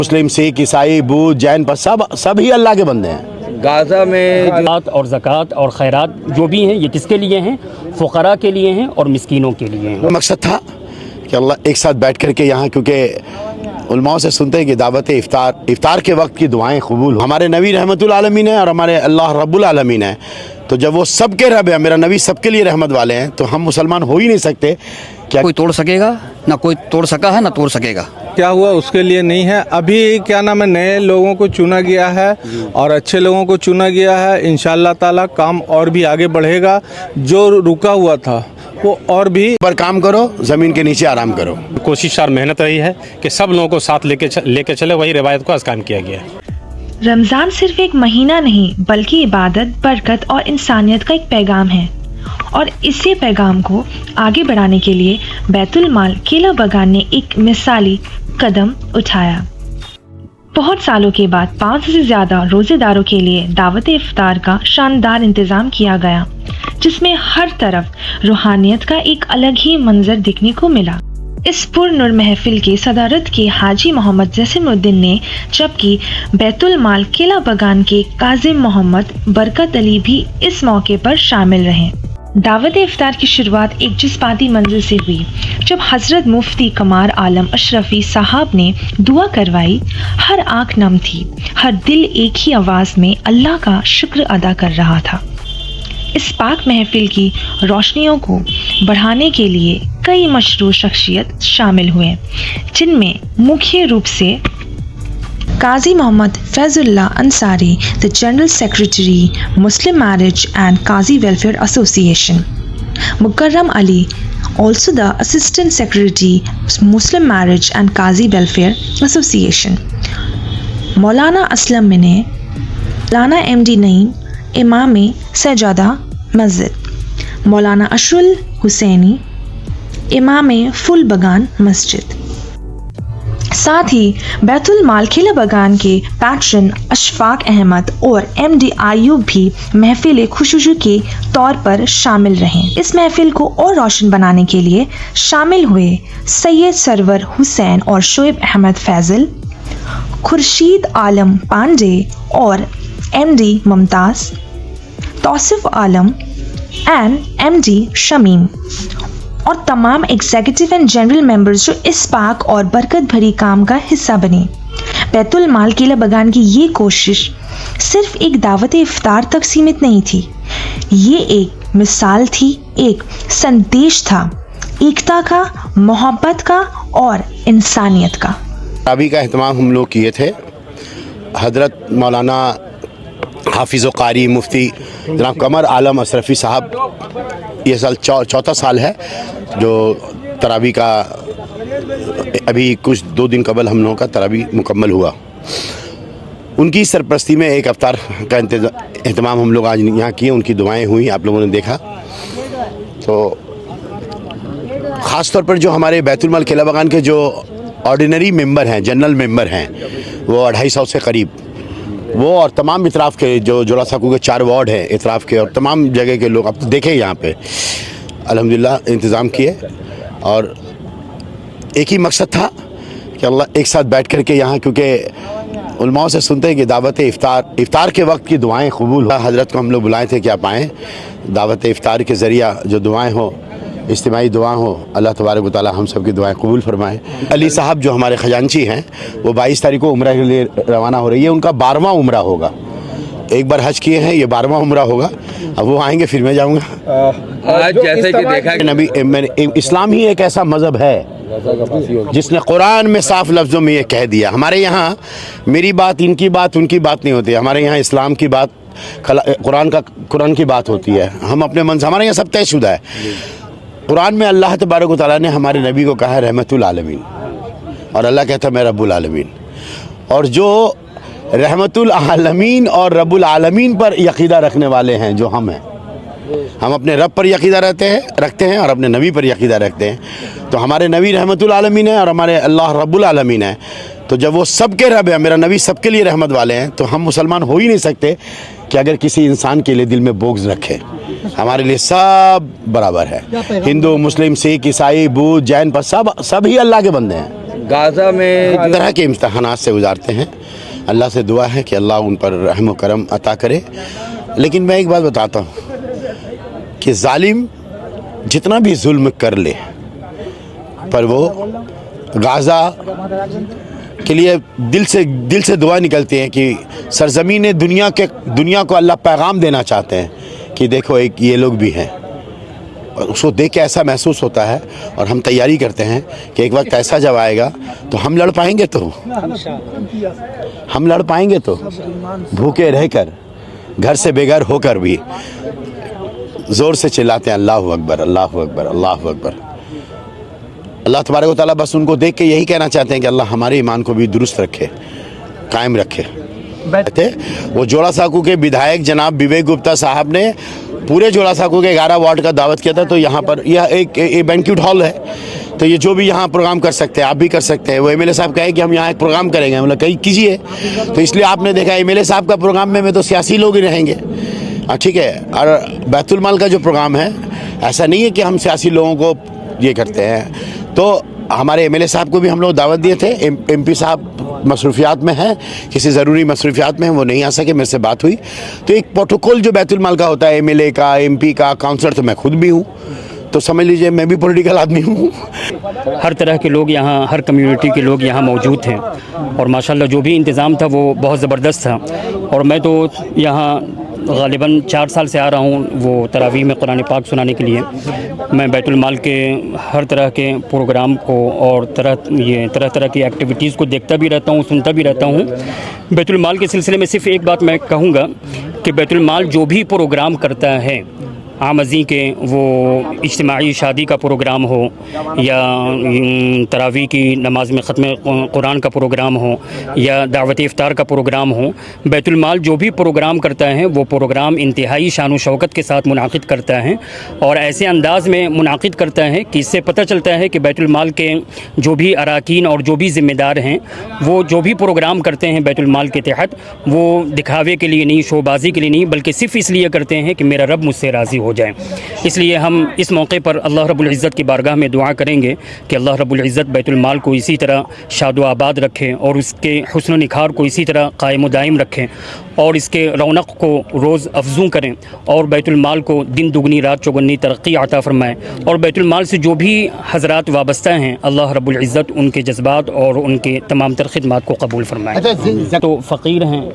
मुस्लिम, सिख, ईसाई, बौद्ध, जैन पर सब ही अल्लाह के बंदे हैं। गाज़ा में और ज़कात और खैरात जो भी हैं ये किसके लिए हैं? फ़ुक़रा के लिए हैं और मिस्कीनों के लिए हैं। मकसद था कि अल्लाह एक साथ बैठ करके यहाँ, क्योंकि उलमाओं से सुनते हैं कि दावत इफ्तार के वक्त की दुआएं कबूल हो। हमारे नबी रहमतुल आलमीन है और हमारे अल्लाह रब्बुल आलमीन है, तो जब वो सबके रब है, मेरा नबी सबके लिए रहमत वाले हैं, तो हम मुसलमान हो ही नहीं सकते। क्या कोई तोड़ सकेगा? ना कोई तोड़ सका है ना तोड़ सकेगा। क्या हुआ उसके लिए नहीं है। अभी क्या नाम है, नए लोगों को चुना गया है और अच्छे लोगों को चुना गया है। इंशाअल्लाह ताला काम और भी आगे बढ़ेगा। जो रुका हुआ था वो और भी पर काम करो, ज़मीन के नीचे आराम करो। कोशिश और मेहनत रही है कि सब लोगों को साथ लेके चले, वही रिवायत को आसान किया गया है। रमज़ान सिर्फ एक महीना नहीं बल्कि इबादत, बरकत और इंसानियत का एक पैगाम है, और इसी पैगाम को आगे बढ़ाने के लिए बैतुल माल केला बगान ने एक मिसाली कदम उठाया। बहुत सालों के बाद 500 से ज्यादा रोजेदारों के लिए दावत इफ्तार का शानदार इंतजाम किया गया, जिसमें हर तरफ रूहानियत का एक अलग ही मंजर दिखने को मिला। इस पुरनुर महफिल की सदारत के हाजी मोहम्मद जसीमुद्दीन ने, जबकि बैतुल माल केला बगान के काजिम मोहम्मद बरकत अली भी इस मौके पर शामिल रहे। दावत इफ्तार की शुरुआत एक जज्बाती मंजिल से हुई, जब हजरत मुफ्ती कमार आलम अशरफी साहब ने दुआ करवाई। हर आंख नम थी, हर दिल एक ही आवाज में अल्लाह का शुक्र अदा कर रहा था। इस पाक महफिल की रोशनियों को बढ़ाने के लिए कई मशरूर शख्सियत शामिल हुए, जिनमें मुख्य रूप से Qazi Mohammad Faizullah Ansari, the general secretary Muslim marriage and Qazi welfare association, Mukarram Ali, also the assistant secretary Muslim marriage and Qazi welfare association, मौलाना असलम मिने, मौलाना एमडी नईम, इमाम सजादा मस्जिद, मौलाना अशरुल हुसैनी, इमाम फुल बगान मस्जिद। साथ ही बैतुल माल केला बगान के पैट्रन अशफाक अहमद और एमडी आयूब भी महफिल खुशूसी के तौर पर शामिल रहे। इस महफिल को और रोशन बनाने के लिए शामिल हुए सैयद सरवर हुसैन और शोएब अहमद फैजल, खुर्शीद आलम पांडे और MD Mumtaz, Tausif Alam and MD Shamim, और तमाम एग्जीक्यूटिव एंड जनरल मेंबर्स जो इस पाक और बरकत भरी काम का हिस्सा बने। बैतुल माल केला बगान की ये कोशिश सिर्फ एक दावत इफ्तार तक सीमित नहीं थी, ये एक मिसाल थी, एक संदेश था, एकता का, मोहब्बत का और इंसानियत का। तरावी का एहतमाम हम लोग किए थे। हजरत मौलाना हाफिज़ कारी मुफ्ती जनाब कमर आलम अशरफी साहब, ये साल चौथा साल है जो तरावी का, अभी कुछ 2 दिन कबल हम लोगों का तरावी मुकम्मल हुआ। उनकी सरपरस्ती में एक अफ्तार का एहतमाम हम लोग आज यहाँ किए। उनकी दुआएं हुई, आप लोगों ने देखा। तो ख़ास तौर पर जो हमारे बैतुल माल केला बगान के जो ऑर्डिनरी मेंबर हैं, जनरल मेंबर हैं, वो 250 से करीब, वो और तमाम इतराफ़ के जो जोड़ा साकू के 4 वार्ड हैं इतराफ़ के, और तमाम जगह के लोग, आप तो देखें यहाँ पे अल्हम्दुलिल्लाह इंतज़ाम किए। और एक ही मकसद था कि अल्लाह एक साथ बैठ कर के यहाँ, क्योंकि उलमाओं से सुनते हैं कि दावत इफ्तार के वक्त की दुआएं कबूल हो। हज़रत को हम लोग बुलाए थे कि आप आएँ, दावत इफ्तार के ज़रिया जो दुआएं हो, इज्तिमाई दुआ हो, अल्लाह तबारक व तआला हम सब की दुआएं कबूल फरमाएँ। अली साहब जो हमारे खजांची हैं, वो 22 तारीख को उम्रा के लिए रवाना हो रही है। उनका 12वां उम्रा होगा। एक बार हज किए हैं, ये 12वां उम्रा होगा। अब वो आएंगे फिर मैं जाऊँगा। आज जैसे कि देखा कि नबी, इस्लाम ही एक ऐसा मज़हब है जिसने कुरान में साफ लफ्ज़ों में ये कह दिया। हमारे यहाँ मेरी बात, इनकी बात, उनकी बात नहीं होती। हमारे यहाँ इस्लाम की बात, कुरान की बात होती है। हम अपने मन से, हमारे यहाँ सब तयशुदा है। कुरान में अल्लाह तबारक व तआला ने हमारे नबी को कहा है रहमतुल आलमीन, और अल्लाह कहता है मैं रब्बुल आलमीन। और जो रहमतुल आलमीन और रब्बुल आलमीन पर यकीदा रखने वाले हैं जो हम हैं, हम अपने रब पर यकीदा रखते हैं और अपने नबी पर यकीदा रखते हैं। तो हमारे नबी रहमतुल आलमीन है और हमारे अल्लाह रब्बुल आलमीन है, तो जब वो सबके रब है, मेरा नबी सबके लिए रहमत वाले हैं, तो हम मुसलमान हो ही नहीं सकते कि अगर किसी इंसान के लिए दिल में बोग्ज रखे। हमारे लिए सब बराबर है, हिंदू, मुस्लिम, सिख, ईसाई, बौद्ध, जैन पर सब ही अल्लाह के बंदे हैं। गाज़ा में हर तरह के इम्तहानात से गुजारते हैं। अल्लाह से दुआ है कि अल्लाह उन पर रहम व करम अता करे। लेकिन मैं एक बात बताता हूँ कि जालिम जितना भी जुल्म कर ले, पर वो गाज़ा के लिए दिल से दुआ निकलती है कि सरज़मीन दुनिया को अल्लाह पैगाम देना चाहते हैं कि देखो एक ये लोग भी हैं। और उसको देख के ऐसा महसूस होता है और हम तैयारी करते हैं कि एक वक्त ऐसा जब आएगा तो हम लड़ पाएंगे, तो भूखे रहकर घर से बेघर होकर भी ज़ोर से चिल्लाते हैं अल्लाहु अकबर, अल्लाहु अकबर, अल्लाहु अकबर। अल्लाह तबारक व तआला बस उनको देख के यही कहना चाहते हैं कि अल्लाह हमारे ईमान को भी दुरुस्त रखे, कायम रखे। वो जोड़ा साकू के विधायक जनाब विवेक गुप्ता साहब ने पूरे जोड़ा साकू के 11 वार्ड का दावत किया था। तो यहाँ पर यह एक बैंक्वेट हॉल है, तो ये जो भी यहाँ प्रोग्राम कर सकते हैं आप भी कर सकते हैं। वो एमएलए साहब कहे कि हम यहाँ एक प्रोग्राम करेंगे, मतलब कहीं कीजिए। तो इसलिए आपने देखा एमएलए साहब का प्रोग्राम में तो सियासी लोग ही रहेंगे, ठीक है। और बैतुल माल का जो प्रोग्राम है, ऐसा नहीं है कि हम सियासी लोगों को ये करते हैं। तो हमारे एमएलए साहब को भी हम लोग दावत दिए थे। एमपी साहब मसरूफियात में हैं, किसी ज़रूरी मसरूफियात में हैं, वो नहीं आ सके, मेरे से बात हुई। तो एक प्रोटोकॉल जो बैतुल माल का होता है, एमएलए का, एमपी का, काउंसलर, तो मैं खुद भी हूँ, तो समझ लीजिए मैं भी पॉलिटिकल आदमी हूँ। हर तरह के लोग यहाँ, हर कम्युनिटी के लोग यहाँ मौजूद थे और माशाल्लाह जो भी इंतज़ाम था वो बहुत ज़बरदस्त था। और मैं तो यहाँ ग़ालिबन 4 साल से आ रहा हूँ वो तरावीह में कुरान पाक सुनाने के लिए। मैं बैतुल माल के हर तरह के प्रोग्राम को और तरह तरह की एक्टिविटीज़ को देखता भी रहता हूँ, सुनता भी रहता हूँ। बैतुल माल के सिलसिले में सिर्फ़ एक बात मैं कहूँगा कि बैतुल माल जो भी प्रोग्राम करता है, आमज़ी के वो इज्तिमाई शादी का प्रोग्राम हो या तरावी की नमाज में ख़त्म कुरान का प्रोग्राम हो या दावत इफ्तार का प्रोग्राम हो, बैतुल माल जो भी प्रोग्राम करता है वो प्रोग्राम इंतहाई शान व शौकत के साथ मुनाकिद करता है और ऐसे अंदाज़ में मुनाकिद करता है कि इससे पता चलता है कि बैतुल माल के जो भी अराकीन और जो भी ज़िम्मेदार हैं वो जो भी प्रोग्राम करते हैं बैतुल माल के तहत, वो दिखावे के लिए नहीं, शोबाजी के लिए नहीं, बल्कि सिर्फ़ इसलिए करते हैं कि मेरा रब मुझसे राज़ी हो जाए। इसलिए हम इस मौके पर अल्लाह रब्बुल इज़्ज़त की बारगाह में दुआ करेंगे कि अल्लाह रब्बुल इज़्ज़त बैतुल माल को इसी तरह शाद व आबाद रखें और उसके हुस्न निखार को इसी तरह कायम दायम रखें और इसके रौनक को रोज़ अफजू करें और बैतुल माल को दिन दुगनी रात चौगुनी तरक्की अता फरमाएँ। और बैतुल माल से जो भी हज़रात वाबस्ता हैं, अल्लाह रब्बुल इज़्ज़त उनके जज्बात और उनके तमाम तर खिदमात को कबूल फरमाएँ। तो फ़कीर हैं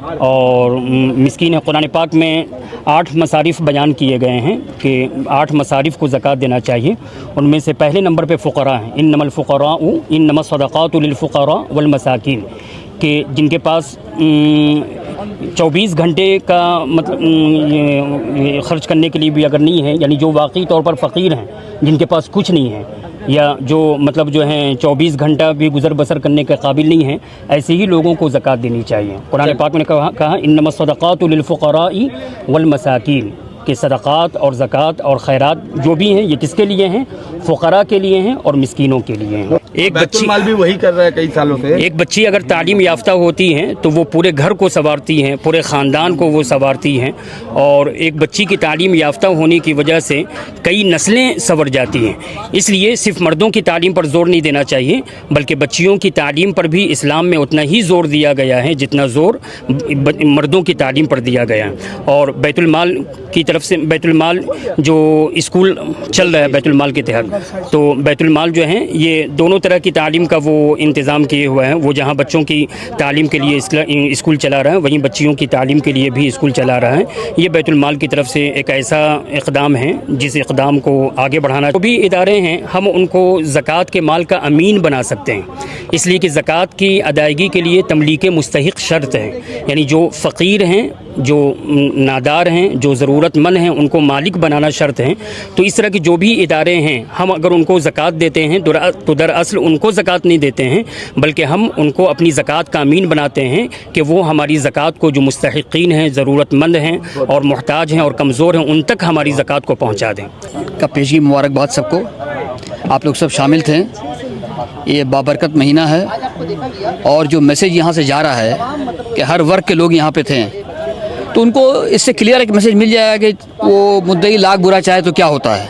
और मिस्कीन है। कुरान पाक में 8 मसारिफ़ बयान किए गए हैं कि 8 मसारिफ़ को ज़कात देना चाहिए। उनमें से पहले नंबर पे फ़ुक़रा हैं। इन्नमल फ़ुक़राउ इन्नमा सदक़ातु लिल फ़ुक़रा वल मसाकीन, कि जिनके पास 24 घंटे का मतलब ये ख़र्च करने के लिए भी अगर नहीं है, यानी जो वाकई तौर पर फ़कीर हैं, जिनके पास कुछ नहीं है या जो मतलब जो हैं 24 घंटा भी गुज़र बसर करने के काबिल नहीं है, ऐसे ही लोगों को ज़कात देनी चाहिए। कुरान पाक में कहा इन्नमा सदक़ातु लिल फ़ुक़राई वल मसाकीन, कि सदक़ात और ज़कात और खैरात जो भी हैं ये किसके लिए हैं? फ़ुक़रा के लिए हैं और मिस्कीनों के लिए हैं। एक बच्ची माल भी वही कर रहा है कई सालों से। एक बच्ची अगर तालीम याफ्ता होती हैं तो वो पूरे घर को संवारती हैं, पूरे ख़ानदान को वो संवारती हैं और एक बच्ची की तालीम याफ्ता होने की वजह से कई नस्लें संवर जाती हैं। इसलिए सिर्फ मर्दों की तालीम पर ज़ोर नहीं देना चाहिए, बल्कि बच्चियों की तालीम पर भी इस्लाम में उतना ही ज़ोर दिया गया है जितना ज़ोर मर्दों की तालीम पर दिया गया है। और बैतुल माल की तरफ से बैतुल माल जो स्कूल चल रहा है बैतुल माल के तहत, तो बैतुल माल जो है ये दोनों तरह की तालीम का वो इंतज़ाम किए हुए हैं। वो जहाँ बच्चों की तालीम के लिए स्कूल चला रहा है, वहीं बच्चियों की तालीम के लिए भी स्कूल चला रहा है। ये बैतुल माल की तरफ से एक ऐसा इक़दाम है जिस इक़दाम को आगे बढ़ाना, जो भी इदारे हैं हम उनको ज़कात के माल का अमीन बना सकते हैं, इसलिए कि ज़कात की अदायगी के लिए तमलीक मुस्तहिक़ शर्त है, यानी जो फ़कीर हैं, जो नादार हैं, जो ज़रूरतमंद हैं, उनको मालिक बनाना शर्त है। तो इस तरह के जो भी इदारे हैं हम अगर उनको ज़कात देते हैं तो दरअसल उनको ज़कात नहीं देते हैं, बल्कि हम उनको अपनी ज़कात का अमीन बनाते हैं कि वो हमारी ज़कात को जो मुस्तहिक़ीन हैं, ज़रूरतमंद हैं और मुहताज हैं और कमज़ोर हैं, उन तक हमारी ज़कात को पहुँचा दें। का पेशी मुबारकबाद सबको, आप लोग सब शामिल थे। ये बाबरकत महीना है और जो मैसेज यहाँ से जा रहा है कि हर वर्ग के लोग यहाँ पे थे, तो उनको इससे क्लियर एक मैसेज मिल जाएगा कि वो मुद्दई लाख बुरा चाहे तो क्या होता है।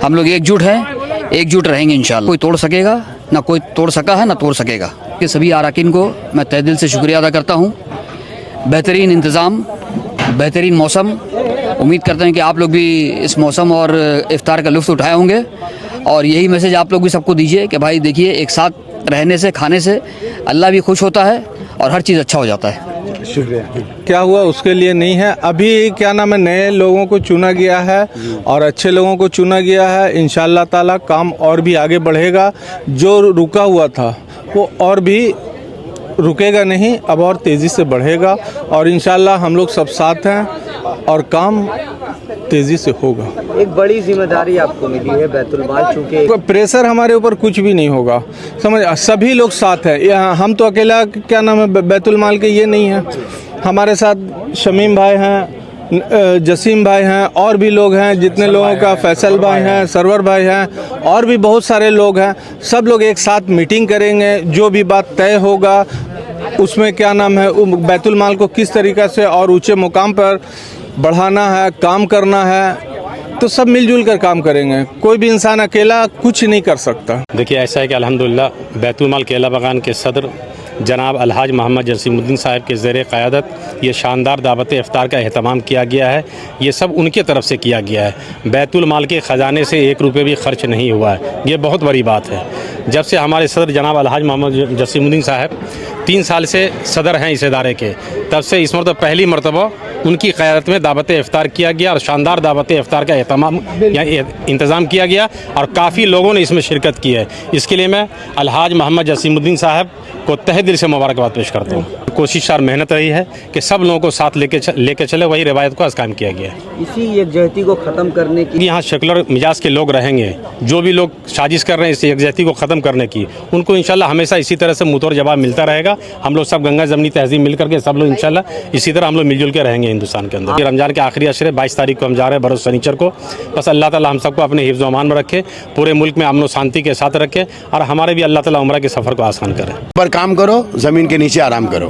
हम लोग एकजुट हैं, एकजुट रहेंगे इंशाल्लाह। कोई तोड़ सकेगा نہ کوئی توڑ سکا ہے نہ توڑ سکے گا. کہ سبھی اراکین کو میں تہ دل سے شکریہ ادا کرتا ہوں. بہترین انتظام, بہترین موسم. امید کرتے ہیں کہ آپ لوگ بھی اس موسم اور افطار کا لطف اٹھائے ہوں گے, اور یہی میسج آپ لوگ بھی سب کو دیجیے کہ بھائی دیکھیے, ایک ساتھ رہنے سے, کھانے سے اللہ بھی خوش ہوتا ہے اور ہر چیز اچھا ہو جاتا ہے. کیا ہوا اس کے لیے نہیں ہے. ابھی کیا نام ہے, نئے لوگوں کو چنا گیا ہے اور اچھے لوگوں کو چنا گیا ہے. انشاءاللہ تعالی کام اور بھی آگے بڑھے گا. جو رکا ہوا تھا وہ اور بھی رکے گا نہیں, اب اور تیزی سے بڑھے گا, اور انشاءاللہ ہم لوگ سب ساتھ ہیں اور کام تیزی سے ہوگا. ایک بڑی ذمہ داری آپ کو ملی ہے بیت المال, چونکہ پریشر ہمارے اوپر کچھ بھی نہیں ہوگا, سمجھ, سبھی لوگ ساتھ ہیں. ہم تو اکیلا کیا نام ہے بیت المال کے یہ نہیں ہیں, ہمارے ساتھ شمیم بھائی ہیں, جسیم بھائی ہیں, اور بھی لوگ ہیں جتنے لوگوں کا, فیصل بھائی ہیں, سرور بھائی ہیں, اور بھی بہت سارے لوگ ہیں. سب لوگ ایک ساتھ میٹنگ کریں گے, جو بھی بات طے ہوگا اس میں کیا نام ہے بیت المال کو کس طریقے سے اور اونچے مقام پر بڑھانا ہے, کام کرنا ہے, تو سب مل جل کر کام کریں گے. کوئی بھی انسان اکیلا کچھ نہیں کر سکتا. دیکھیے ایسا ہے کہ الحمدللہ بیت المال کیلا بغان کے صدر جناب الحاج محمد جسیم الدین صاحب کے زیر قیادت یہ شاندار دعوت افطار کا اہتمام کیا گیا ہے. یہ سب ان کی طرف سے کیا گیا ہے. بیت المال کے خزانے سے 1 روپے بھی خرچ نہیں ہوا ہے. یہ بہت بڑی بات ہے. جب سے ہمارے صدر جناب الحاج محمد جسیم الدین صاحب 3 سال سے صدر ہیں اس ادارے کے, تب سے اس مرتبہ پہلی مرتبہ ان کی قیادت میں دعوت افطار کیا گیا, اور شاندار دعوت افطار کا انتظام کیا گیا, اور کافی لوگوں نے اس میں شرکت کی ہے. اس کے لیے میں الحاج محمد جسیم الدین صاحب کو تہ دل سے مبارکباد پیش کرتا ہوں. کوشش اور محنت رہی ہے کہ سب لوگوں کو ساتھ لے کے چلے, وہی روایت کو قائم کیا گیا ہے. اسی یکجہتی کو ختم کرنے کی یہاں سیکولر مزاج کے لوگ رہیں گے, جو بھی لوگ سازش کر رہے ہیں اس یکجہتی کو ختم کرنے کی, ان کو انشاءاللہ ہمیشہ اسی طرح سے منہ توڑ جواب ملتا رہے گا. ہم لوگ سب گنگا جمنی تہذیب مل کر کے سب لوگ انشاءاللہ اسی طرح ہم لوگ مل جل کے رہیں گے ہندوستان کے اندر. رمضان کے آخری عشرے 22 تاریخ کو ہم جا رہے ہیں, بروز شنیچر کو. بس اللہ تعالی ہم سب کو اپنے حفظ و امان میں رکھے, پورے ملک میں امن و شانتی کے ساتھ رکھے, اور ہمارے بھی اللہ تعالی عمرہ کے سفر کو آسان کرے. پر کام کرو, زمین کے نیچے آرام کرو.